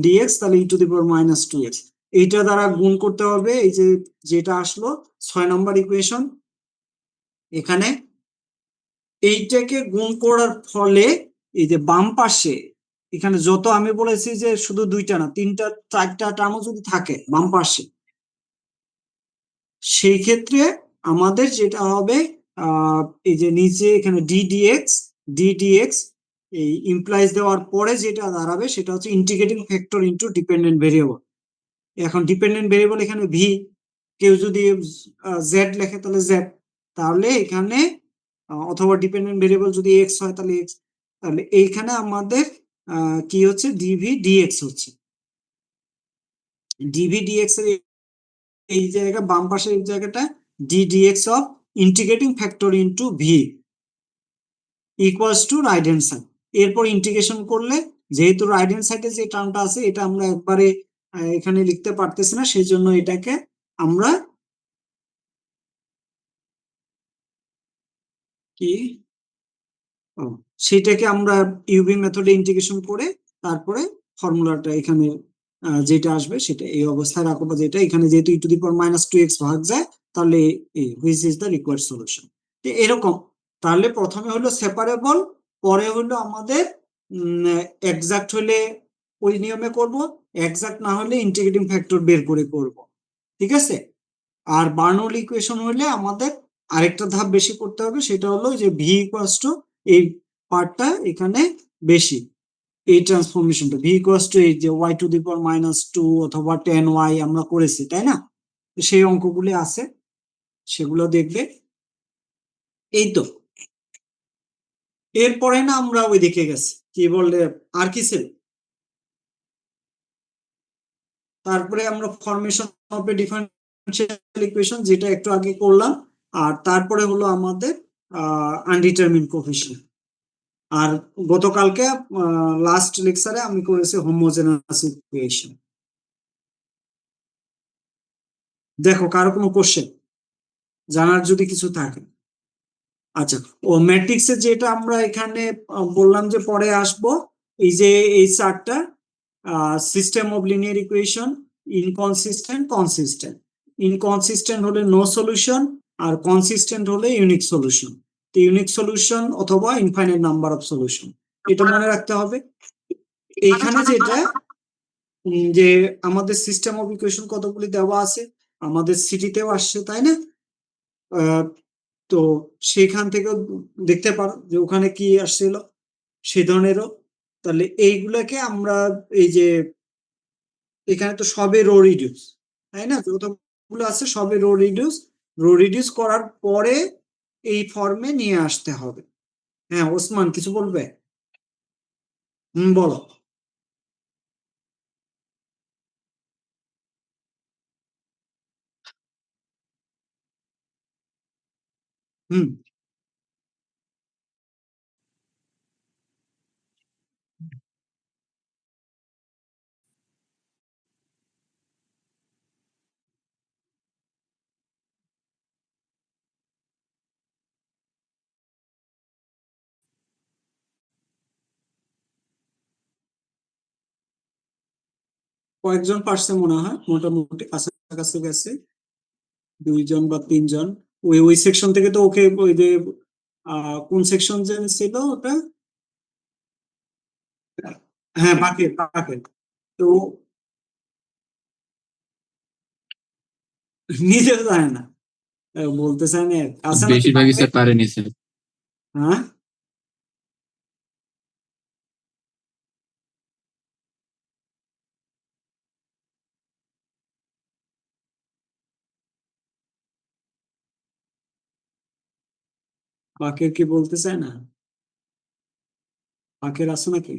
ডিএক্স, তাহলে ই টু দি পাওয়ার -2x, এইটা দ্বারা গুণ করতে হবে এই যে যেটা আসলো 6 নম্বর ইকুয়েশন। এখানে এইটাকে গুণ করার ফলে এই যে বাম পাশে এখানে যত, আমি বলেছি যে শুধু 2টা না 3টা 4টা টার্মও যদি থাকে বাম পাশে, সেই ক্ষেত্রে আমাদের যেটা হবে এই যে নিচে এখানে ডিডিএক্স এই ইমপ্লাইজ দেওয়ার পরে যেটা দাঁড়াবে সেটা হচ্ছে integrating factor into dependent variable. এখন ডিপেন্ডেন্ট ভেরিয়েবল এখানে ভি, কেউ যদি জেড লেখে তাহলে জেড, তাহলে এখানে অথবা ডিপেন্ডেন্ট ভেরিয়েবল যদি এক্স হয় তাহলে এক্স, তাহলে এইখানে আমাদের কি হচ্ছে ডিভি ডিএক্স হচ্ছে। ডিভি ডিএক্স এর এই জায়গা বাম পাশের এই জায়গাটা d dx of integrating factor into v equals to right hand side. এরপর ইন্টিগ্রেশন করলে যেহেতু রাইট হ্যান্ড সাইডে যে টার্মটা আছে এটা আমরা একবারে এখানে লিখতে পারতেছি না, সেই জন্য এটাকে আমরা কি সেটাকে আমরা ইউবি মেথডে ইন্টিগ্রেশন করে তারপরে ফর্মুলাটা এখানে যেটা আসবে সেটা এই অবস্থায় রাখবো, যেটা এখানে যেহেতু ই টু দি পাওয়ার -2x ভাগ যায় তাহলে which is the required solution. এরকম তাহলে প্রথমে হলো সেপারেবল, পরে হলো আমাদের এক্সাক্ট হলে ওই নিয়মে করব, এক্সাক্ট না হলে ইন্টিগ্রেটিং ফ্যাক্টর বের করে করব, ঠিক আছে। আর বার্নৌলি ইকুয়েশন হলে আমাদের আরেকটা ধাপ বেশি করতে হবে, সেটা হলো যে ভি ইকুয়ালস টু এই পার্টটা এখানে বেশি, এই ট্রান্সফরমেশনটা ভি ইকুয়ালস টু এই যে ওয়াই টু দি পাওয়ার -2 অথবা 10y আমরা করেছি, তাই না? সেই অঙ্কগুলি আছে, সেগুলো দেখবে। এই তো এরপরে না আমরা ওই দিকে গেছি, কি বলে আর কি ছিল, তারপরে আমরা formation of A differential equation যেটা একটু আগে করলাম, আর তারপরে হলো আমাদের আনডিটারমিন কোফিশিয়েন্ট। আর গতকালকে লাস্ট লেকচারে আমি করেছি হোমোজেনাস ইকুয়েশন। দেখো কারো কোনো কোশ্চেন জানার যদি কিছু থাকে। আচ্ছা, ও ম্যাট্রিক্সের যেটা আমরা এখানে বললাম যে পরে আসবো, এই যে এই চারটা system of linear equation, inconsistent, consistent. Inconsistent হলে নো সলিউশন, আর কনসিস্টেন্ট হলে ইউনিক সলিউশন। ইউনিক সলিউশন অথবা ইনফাইনাইট নাম্বার অফ সলিউশন, এটা মনে রাখতে হবে। এইখানে যেটা যে আমাদের সিস্টেম অফ ইকুয়েশন কতগুলি দেওয়া আছে, আমাদের সিটিতেও আসছে, তাই না? আহ, তো সেখান থেকেও দেখতে পারো যে ওখানে কি আসছিল সেই ধরনেরও। তাহলে এইগুলাকে আমরা এই যে এখানে তো সবে রো রিডিউস, তাই না? যতগুলো আছে সবে রো রিডিউস করার পরে এই ফর্মে নিয়ে আসতে হবে। হ্যাঁ ওসমান কিছু বলবে? বলো। হুম। কয়েকজন পারছে মনে হয়, মোটামুটি কাছাকাছি গেছে, 2 জন বা 3 জন। ওই ওই সেকশন থেকে তো ওকে ওই যে কোন সেকশন যে ছিল ওটা, হ্যাঁ বাকের বাকের, তো নিজেও জানে না, বলতে চায় না, আছে নাকি বেশিরভাগই বাকে? স্যার পারেনি স্যার। হ্যাঁ বাকের কি বলতে চায় না? বাকের আছে নাকি?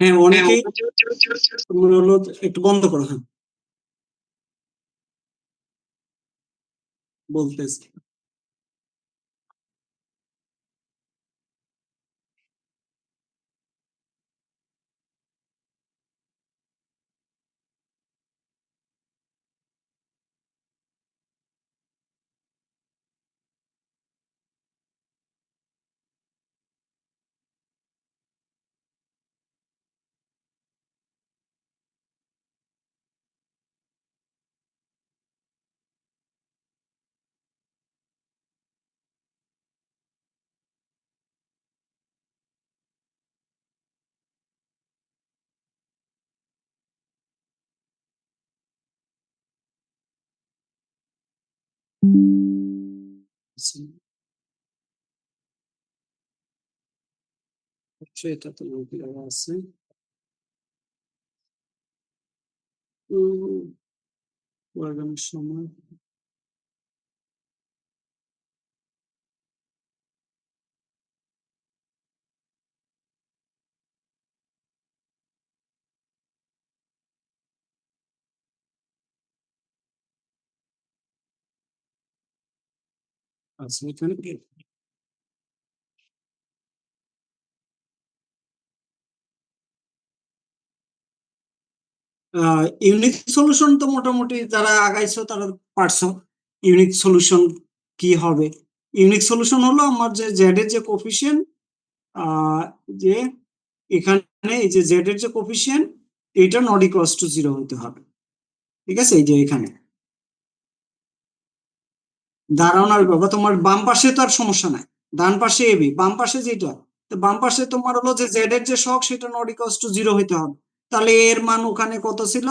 হ্যাঁ অনেকেই তোমার হলো, একটু বন্ধ করো, হ্যাঁ বলতেছে। সেটা তো দেওয়া আছে। লাগানোর সময় আচ্ছা, এখানে ইউনিক সলিউশন তো মোটামুটি যারা আগাইছো তারা পারছো। ইউনিক সলিউশন কি হবে? ইউনিক সলিউশন হলো আমার যে জেড এর যে কোফিশিয়েন্ট, যে এখানে এই যে জেড এর যে কোফিশিয়েন্ট, এটা নট ইকুয়ালস টু 0 হতে হবে। ঠিক আছে, এই যে এখানে দাঁড়ানোর বাবা, তোমার বাম পাশে তো আর সমস্যা নাই, ডান পাশে এবি, বাম পাশে যেটা, তো বাম পাশে তোমার হলো যে জেড এর যে শক সেটা নট ইকুয়ালস টু 0 হইতে হবে। তাহলে এর মান ওখানে কত ছিল?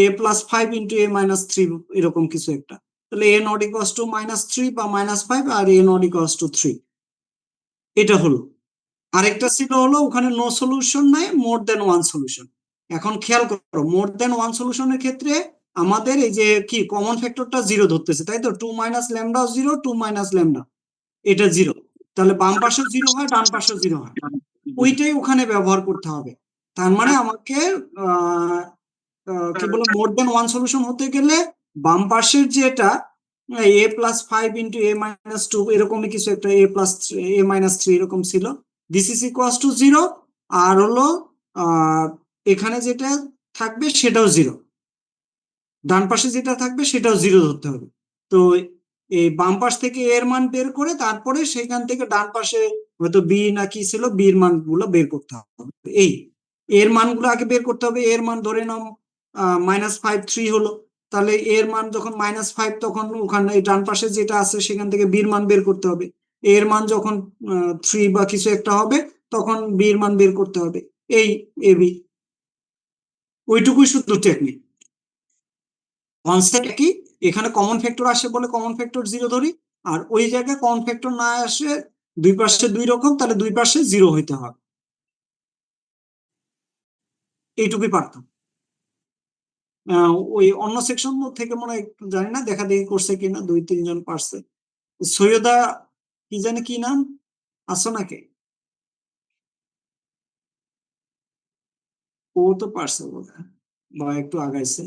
a+5 ইন্টু a-3, এরকম কিছু একটা। তাহলে a নট ইকুয়ালস টু -3 বা -5, আর a নট ইকুয়ালস টু 3, এটা হলো। আরেকটা ছিল হলো ওখানে নো সলিউশন নাই, মোর দেন ওয়ান সলিউশন। এখন খেয়াল করো, মোর দেন ওয়ান সলিউশনের ক্ষেত্রে আমাদের এই যে কি কমন ফ্যাক্টরটা 0 ধরতেছে, তাই তো? 2 মাইনাস ল্যামডা 0, 2 মাইনাস ল্যামডা, এটা 0। তাহলে বাম পাশেও 0 হয়, ডান পাশেও 0 হয়, ওইটাই ওখানে ব্যবহার করতে হবে। তার মানে আমাকে আহ কি বলে, মোর দেন ওয়ান সলিউশন হতে গেলে বাম পাশের যেটা a+5 ইন্টু a-2, এরকমই কিছু একটা, a+a-3 এরকম ছিল, দিস ইজ ইকুয়ালস টু 0। আর হলো এখানে যেটা থাকবে সেটাও 0, ডান পাশে যেটা থাকবে সেটাও 0 ধরতে হবে। তো এই বাম পাশ থেকে এর মান বের করে তারপরে সেখান থেকে ডান পাশে হয়তো বি না কি ছিল, বির মানগুলো বের করতে হবে। এই এর মানগুলো আগে বের করতে হবে। এর মান ধরে নাও -5 3 হলো, তাহলে এর মান যখন -5, তখন ওখানে ডান পাশে যেটা আছে সেখান থেকে বির মান বের করতে হবে। এর মান যখন 3 বা কিছু একটা হবে, তখন বির মান বের করতে হবে। এই এবি, ওইটুকুই শুধু টেকনিক। কনসেপ্ট কি, এখানে কমন ফ্যাক্টর আসে বলে কমন ফ্যাক্টর 0 ধরি, আর ওই জায়গায় কমন ফ্যাক্টর না আসে, দুই পাশে দুই রকম, তাহলে দুই পাশে 0 হইতে হবে। এইটুকুই পারতাম। ওই অন্য সেকশন থেকে মনে হয় একটু জানি না, দেখা দেখি করছে কিনা, 2-3 জন পারছে। সৈয়দা কি জানি কি নাম, আসো নাকি? ও তো পারছে বোধহয়, বা একটু আগাইছে।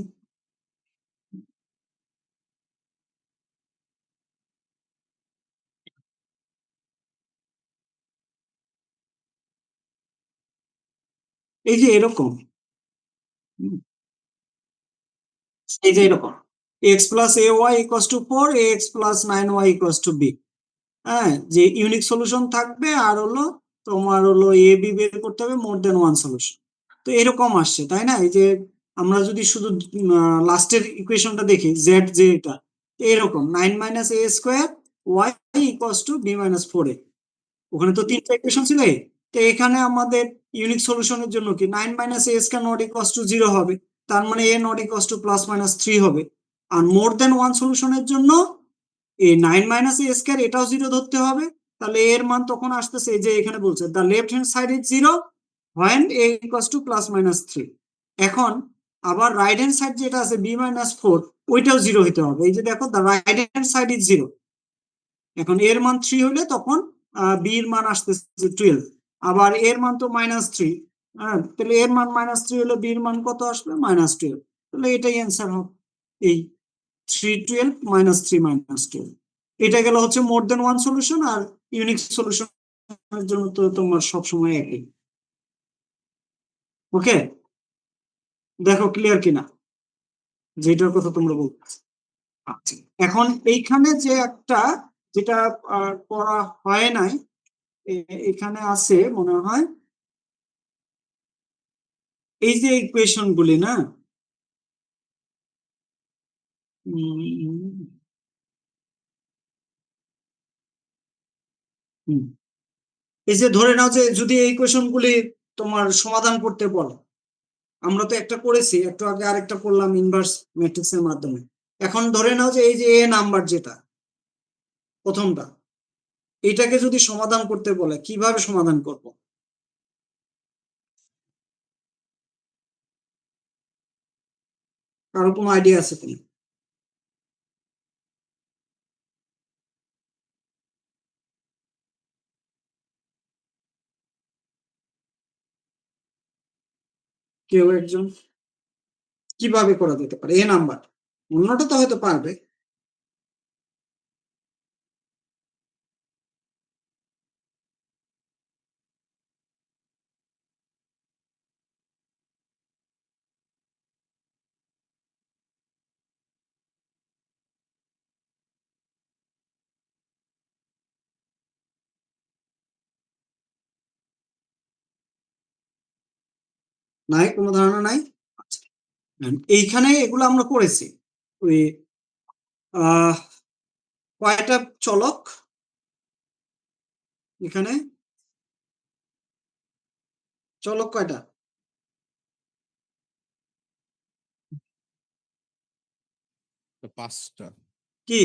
এই যে এরকম, এই যে এরকম, x+ay=4, ax+9y=b। হ্যাঁ, যে ইউনিক সলিউশন থাকবে, আর হলো তোমার হলো এ বি বের করতে হবে, মোর দেন ওয়ান সলিউশন। তো এরকম আসছে, তাই না? এই যে আমরা যদি শুধু লাস্টের ইকুয়েশনটা দেখি, জেড যে এটা এরকম 9 - a²y=b-4a, ওখানে তো তিনটা ইকুয়েশন ছিল। তো এখানে আমাদের ইউনিক সলিউশনের জন্য কি 9 - a² ≠ 0 হবে, তার মানে a ≠ +-3 হবে। আর মোর দেন ওয়ান সলিউশনের জন্য এই 9 - a², এটাও 0 ধরতে হবে। তাহলে এর মান তখন আসতেছে, এই যে এখানে বলছে the left hand side is 0 when a = +-3। এখন আবার রাইট হ্যান্ড সাইড যেটা আছে b-4, ওইটাও 0 হইতে হবে। এই যে দেখো, the right hand side is 0, এখন এর মান 3 হলে তখন বি এর মান আসতেছে 12। আবার এর মান তো -3, হ্যাঁ, তাহলে এর মান -3 হলে বি এর মান কত আসবে? -12। তাহলে এটাই অ্যান্সার হবে, এই 312 -3 -12। এটা গেল হচ্ছে মোর দেন ওয়ান সলিউশন। আর ইউনিক সলিউশনের জন্য তো তোমার সবসময় একই। ওকে, দেখো ক্লিয়ার কিনা যেটার কথা তোমরা বলছো। আচ্ছা, এখন এইখানে যে একটা, যেটা করা হয় নাই, এখানে আছে মনে হয়, এই যে ইকুয়েশন গুলি না, এই যে ধরে নাও যে যদি এই ইকুয়েশন গুলি তোমার সমাধান করতে বলো, আমরা তো একটা করেছি একটু আগে, আরেকটা করলাম ইনভার্স ম্যাট্রিক্স এর মাধ্যমে। এখন ধরে নাও যে এই যে এ নাম্বার যেটা প্রথমটা, এটাকে যদি সমাধান করতে বলে, কিভাবে সমাধান করব? কারো কোনো আইডিয়া আছে কিনা? কেউ একজন? কিভাবে করা যেতে পারে এ নাম্বার? অন্যটা তো হয়তো পারবে। নাই, কোনো ধারণা নাই? আচ্ছা, এইখানে এগুলো আমরা করেছি। ওই আহ কয়টা চলক এখানে? চলক কয়টা? পাঁচটা। কি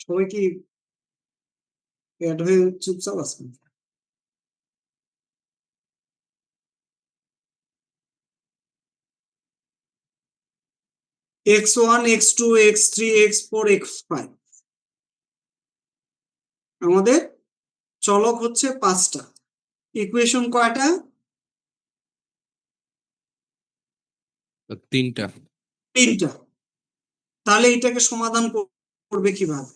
সবাই কি অ্যাড হয়ে চুপচাপ আছেন? x1 x2 x3 x4 x5 আমাদের চলক হচ্ছে 5টা। ইকুয়েশন কয়টা? 3টা। 3টা। তাহলে এটাকে সমাধান করবে কিভাবে?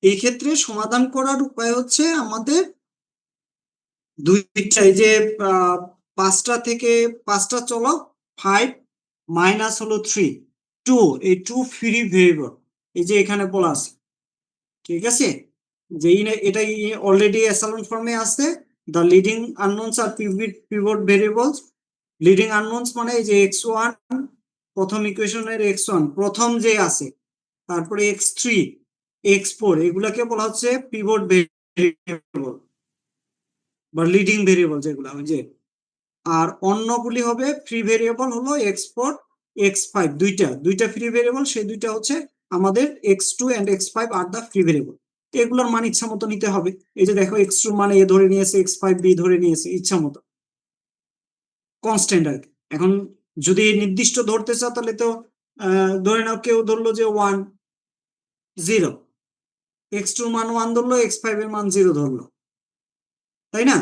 এই ক্ষেত্রে সমাধান করার উপায় হচ্ছে আমাদের দুইটা, এই যে 5টা থেকে 5টা চলক 5 মাইনাস হলো 3 2, এই 2 ফ্রি ভেরিয়েবল এই যে এখানে বলা আছে, ঠিক আছে? যে এটা অলরেডি এসালন ফর্মে আছে। দ্য লিডিং আননোনস আর পিভট ভেরিয়েবলস। লিডিং আননোনস মানে এই যে x1 প্রথম ইকুয়েশনের x1 প্রথম যে আছে, তারপরে x3 x4 এগুলাকে বলা হচ্ছে পিভট ভেরিয়েবল বা লিডিং ভেরিয়েবল যেগুলা, ওই যে। আর অন্যগুলি হবে ফ্রি ভেরিয়েবল, হলো x4 x5 দুইটা ফ্রি ভেরিয়েবল, সেই দুইটা হচ্ছে আমাদের x2 এন্ড x5 আর দা ফ্রি ভেরিয়েবল। এগুলোর মান ইচ্ছা মতো নিতে হবে। এই যে দেখো x2 মানে এ ধরে নিয়েছে, x5 বি ধরে নিয়েছে, ইচ্ছা মতো কনস্ট্যান্ট আর কি। এখন যদি নির্দিষ্ট ধরতে চাও তাহলে তো ধরে নাও কেউ ধরলো যে 1 0, x2 মান 1 ধরলো, x5 এর মান 0 ধরলো, তাই না?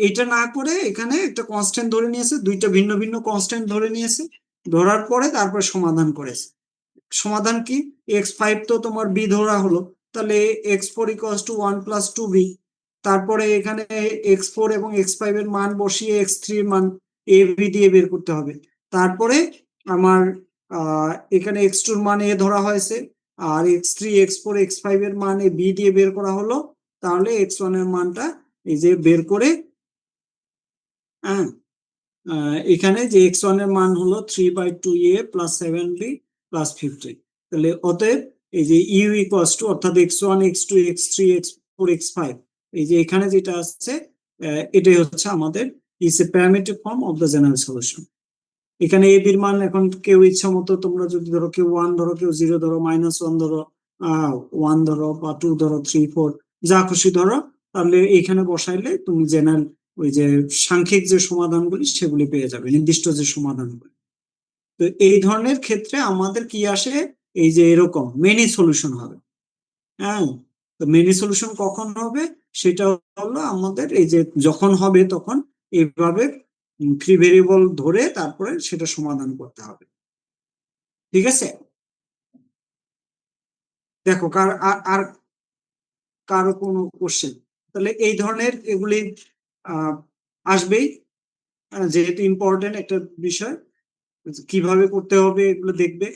এটা না করে এখানে একটা কনস্ট্যান্ট ধরে নিয়েছে, দুইটা ভিন্ন ভিন্ন কনস্ট্যান্ট ধরে নিয়েছে, ধরার পরে তারপরে সমাধান করেছে। সমাধান কি? x5 তো তোমার বি ধরা হলো, তাহলে x4 equals to 1 plus 2b। তারপরে এখানে x4 এবং x5 এর মান বসিয়ে x3 এর মান এ বি দিয়ে বের করতে হবে। তারপরে আমার এখানে x2 এর মান এ ধরা হয়েছে, আর x3 x4 x5 এর মান এ বি দিয়ে বের করা হলো। তাহলে x1 এর মানটা এই যে বের করে, হ্যাঁ, এখানে যে x1 এর মান হলো 3/2a প্লাস 7b প্লাস 15। তাহলে অতএব এই যে ইউ ইকুয়ালস টু, অর্থাৎ x1 x2 x3 x4 x5, এই যে এখানে যেটা আসছে এটাই হচ্ছে আমাদের is a parametric form of the general solution. এখানে এ বির মান এখন কেউ ইচ্ছা মতো, তোমরা যদি ধরো কেউ 1 ধরো, কেউ 0 ধরো, -1 ধরো, 1 ধরো, বা 2 ধরো, 3 4 যা খুশি ধরো, তাহলে এইখানে বসাইলে তুমি জেনারেল ওই যে সাংখ্যিক যে সমাধানগুলি সেগুলি পেয়ে যাবে, নির্দিষ্ট যে সমাধানগুলি। তো এই ধরনের ক্ষেত্রে আমাদের কি আসে, এই যে এরকম মেনি সলিউশন হবে। হ্যাঁ, তো মেনি সলিউশন কখন হবে? সেটা হলো আমাদের এই যে যখন হবে তখন এইভাবে ফ্রি ভেরিয়েবল ধরে তারপরে সেটা সমাধান করতে হবে, ঠিক আছে? দেখো আর কারো কোনো কোশ্চেন? তাহলে এই ধরনের এগুলি আহ আসবেই, যেহেতু ইম্পর্টেন্ট একটা বিষয়, কিভাবে করতে হবে এগুলো দেখবে।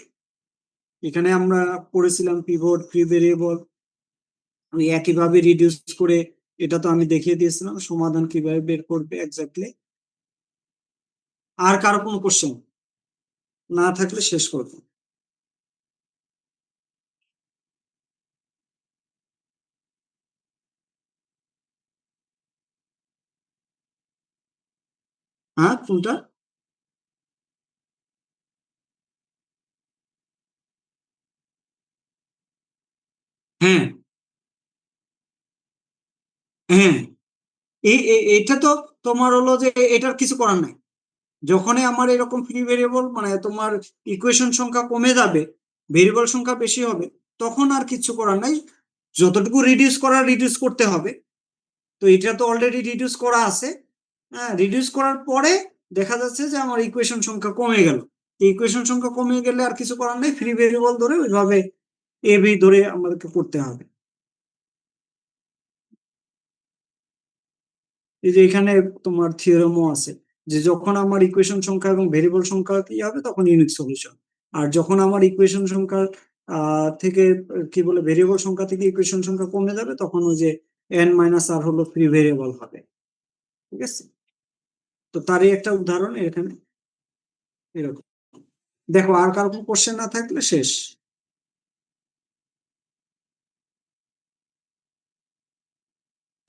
এখানে আমরা পড়েছিলাম পিভট, ফ্রি ভেরিয়েবল, আমি একইভাবে রিডিউস করে এটা তো আমি দেখিয়ে দিয়েছিলাম সমাধান কিভাবে বের করবে এক্স্যাক্টলি। আর কারো কোনো কোশ্চেন না থাকলে শেষ করবো। হ্যাঁ, কোনটা? হ্যাঁ, হ্যাঁ, এটা তো তোমার হলো যে এটার কিছু করার নাই। যখনই আমার এরকম ফ্রি ভেরিয়েবল মানে তোমার ইকুয়েশন সংখ্যা কমে যাবে, ভেরিয়েবল সংখ্যা বেশি হবে, তখন আর কিছু করার নাই, যতটুকু রিডিউস করার রিডিউস করতে হবে। তো এটা তো অলরেডি রিডিউস করা আছে। হ্যাঁ, রিডিউস করার পরে দেখা যাচ্ছে যে আমার ইকুয়েশন সংখ্যা কমে গেল। ইকুয়েশন সংখ্যা কমে গেলে আর কিছু করার নেই, ফ্রি ভেরিয়েবল ধরে ওইভাবে এ বি ধরে আমাদেরকে করতে হবে। এই যে এখানে তোমার থিওরেমও আছে যে যখন আমার ইকুয়েশন সংখ্যা এবং ভেরিয়েবল সংখ্যা কি হবে তখন ইউনিক সলিউশন, আর যখন আমার ইকুয়েশন সংখ্যা থেকে কি বলে ভেরিয়েবল সংখ্যা থেকে ইকুয়েশন সংখ্যা কমে যাবে তখন ওই যে n মাইনাস আর হলো ফ্রি ভেরিয়েবল হবে। ঠিক আছে, তো তারই একটা উদাহরণ এখানে এরকম। দেখো আর কারো কোশ্চেন না থাকলে শেষ।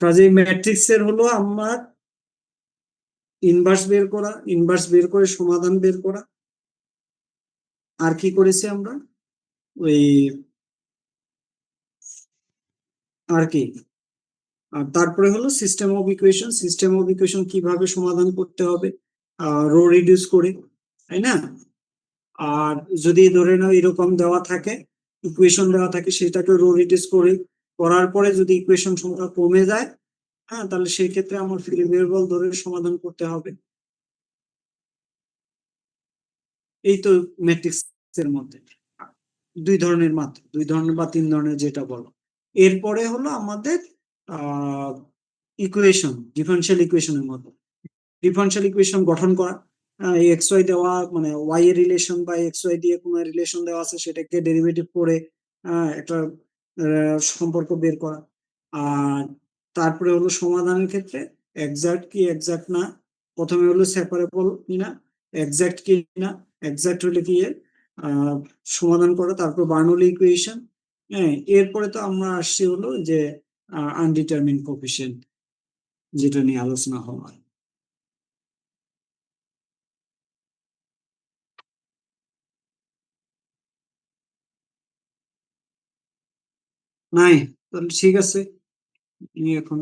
কাজে ম্যাট্রিক্স এর হলো আমার ইনভার্স বের করা, ইনভার্স বের করে সমাধান বের করা। আর কি করেছি আমরা ওই আর কি, আর তারপরে হলো system of equation, system of equation কিভাবে সমাধান করতে হবে রো রিডিউস করে, তাই না? আর যদি ধরে নাও এরকম দেওয়া থাকে, ইকুয়েশন দেওয়া থাকে, সেটাকে রো রিডিউস করে করার পরে যদি ইকুয়েশন সংখ্যা কমে যায়, হ্যাঁ, তাহলে সেই ক্ষেত্রে আমার ফ্রি ভেরিয়েবল ধরে সমাধান করতে হবে। এই তো ম্যাট্রিক্স এর মধ্যে দুই ধরনের, মাত্র দুই ধরনের বা তিন ধরনের যেটা বলো। এরপরে হলো আমাদের আহ ইকুয়েশন, ডিফারেনশিয়াল ইকুয়েশনের মধ্যে ডিফারেনশিয়াল ইকুয়েশন গঠন করা। এক্স ওয়াই দেওয়া মানে ওয়াই এর রিলেশন বা এক্স ওয়াই দিয়ে কোনো রিলেশন দেওয়া আছে সেটাকে ডেরিভেটিভ করে একটা সম্পর্ক বের করা। আর তারপরে হলো সমাধানের ক্ষেত্রে এক্সাক্ট কি এক্সাক্ট না, প্রথমে হলো সেপারেবল কিনা, এক্সাক্ট কি না, এক্সাক্ট হলে কি এর আহ, সমাধান করা, তারপর বার্নৌলি ইকুয়েশন। হ্যাঁ, এরপরে তো আমরা আসছি হলো যে আনডিটারমিন কোফিশিয়েন্ট, যেটা নিয়ে আলোচনা হওয়া। নাই, তাহলে ঠিক আছে, আমি এখন